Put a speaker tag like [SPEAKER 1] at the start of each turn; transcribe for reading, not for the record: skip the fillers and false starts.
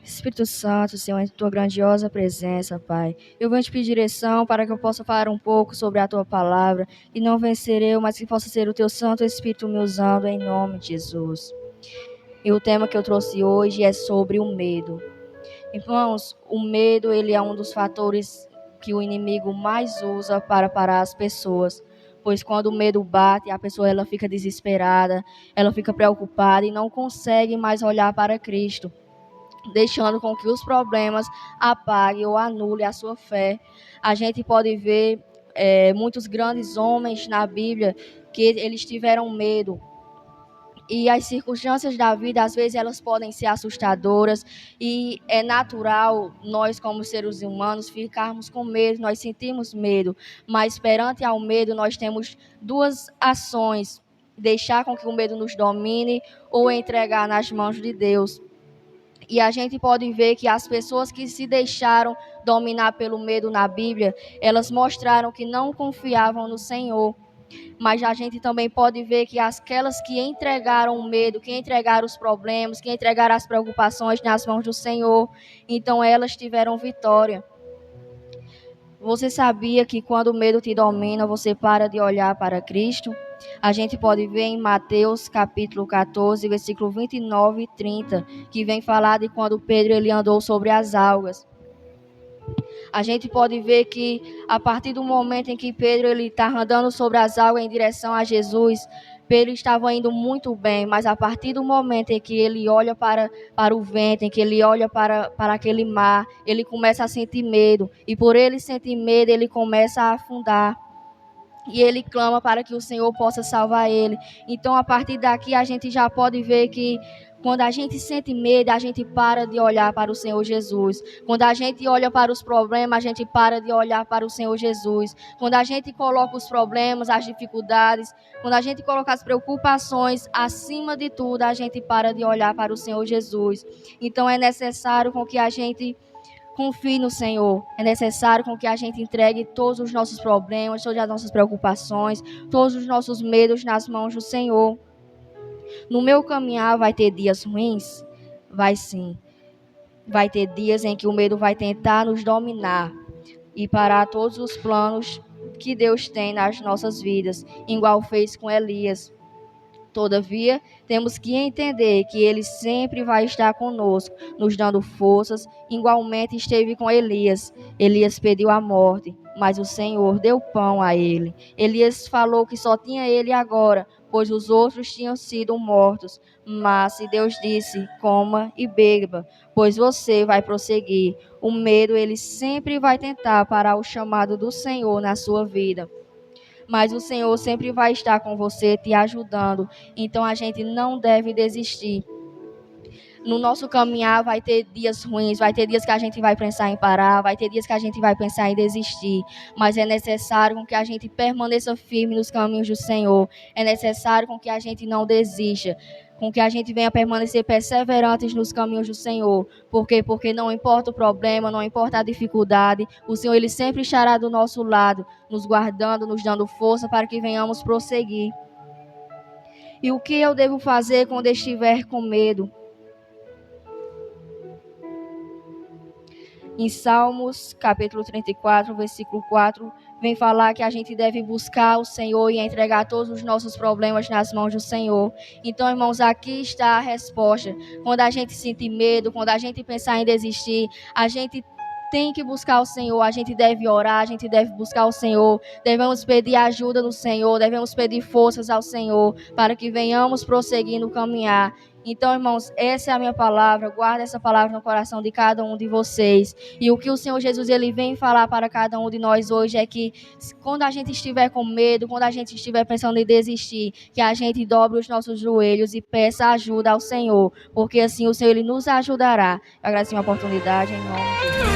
[SPEAKER 1] Espírito Santo, Senhor, em tua grandiosa presença, Pai. Eu venho te pedir direção para que eu possa falar um pouco sobre a tua palavra, e não vencer eu, mas que possa ser o teu Santo Espírito me usando, em nome de Jesus. E o tema que eu trouxe hoje é sobre o medo. Irmãos, o medo, ele é um dos fatores que o inimigo mais usa para parar as pessoas. Pois quando o medo bate, a pessoa ela fica desesperada, ela fica preocupada e não consegue mais olhar para Cristo, deixando com que os problemas apaguem ou anulem a sua fé. A gente pode ver muitos grandes homens na Bíblia que eles tiveram medo. E as circunstâncias da vida, às vezes, elas podem ser assustadoras. E é natural nós, como seres humanos, ficarmos com medo, nós sentimos medo. Mas perante ao medo, nós temos duas ações: deixar com que o medo nos domine ou entregar nas mãos de Deus. E a gente pode ver que as pessoas que se deixaram dominar pelo medo na Bíblia, elas mostraram que não confiavam no Senhor. Mas a gente também pode ver que aquelas que entregaram o medo, que entregaram os problemas, que entregaram as preocupações nas mãos do Senhor, então elas tiveram vitória. Você sabia que quando o medo te domina, você para de olhar para Cristo? A gente pode ver em Mateus capítulo 14, versículo 29 e 30, que vem falar de quando Pedro ele andou sobre as águas. A gente pode ver que a partir do momento em que Pedro ele está andando sobre as águas em direção a Jesus, Pedro estava indo muito bem, mas a partir do momento em que ele olha para o vento, em que ele olha para aquele mar, ele começa a sentir medo. E por ele sentir medo, ele começa a afundar. E ele clama para que o Senhor possa salvar ele. Então, a partir daqui, a gente já pode ver que quando a gente sente medo, a gente para de olhar para o Senhor Jesus. Quando a gente olha para os problemas, a gente para de olhar para o Senhor Jesus. Quando a gente coloca os problemas, as dificuldades, quando a gente coloca as preocupações acima de tudo, a gente para de olhar para o Senhor Jesus. Então, é necessário com que a gente confie no Senhor. É necessário com que a gente entregue todos os nossos problemas, todas as nossas preocupações, todos os nossos medos nas mãos do Senhor. No meu caminhar vai ter dias ruins? Vai sim. Vai ter dias em que o medo vai tentar nos dominar e parar todos os planos que Deus tem nas nossas vidas, igual fez com Elias. Todavia, temos que entender que Ele sempre vai estar conosco, nos dando forças. Igualmente esteve com Elias. Elias pediu a morte, mas o Senhor deu pão a ele. Elias falou que só tinha ele agora, pois os outros tinham sido mortos. Mas Deus disse: coma e beba, pois você vai prosseguir. O medo, ele sempre vai tentar parar o chamado do Senhor na sua vida. Mas o Senhor sempre vai estar com você, te ajudando. Então a gente não deve desistir. No nosso caminhar vai ter dias ruins, vai ter dias que a gente vai pensar em parar, vai ter dias que a gente vai pensar em desistir. Mas é necessário que a gente permaneça firme nos caminhos do Senhor. É necessário que a gente não desista, com que a gente venha permanecer perseverantes nos caminhos do Senhor. Por quê? Porque não importa o problema, não importa a dificuldade, o Senhor ele sempre estará do nosso lado, nos guardando, nos dando força para que venhamos prosseguir. E o que eu devo fazer quando estiver com medo? Em Salmos, capítulo 34, versículo 4, vem falar que a gente deve buscar o Senhor e entregar todos os nossos problemas nas mãos do Senhor. Então, irmãos, aqui está a resposta. Quando a gente sentir medo, quando a gente pensar em desistir, a gente tem que buscar o Senhor, a gente deve orar, a gente deve buscar o Senhor, devemos pedir ajuda no Senhor, devemos pedir forças ao Senhor, para que venhamos prosseguir no caminhar. Então, irmãos, essa é a minha palavra, guarda essa palavra no coração de cada um de vocês. E o que o Senhor Jesus ele vem falar para cada um de nós hoje é que quando a gente estiver com medo, quando a gente estiver pensando em desistir, que a gente dobre os nossos joelhos e peça ajuda ao Senhor, porque assim o Senhor ele nos ajudará. Eu agradeço a oportunidade em nome de Jesus.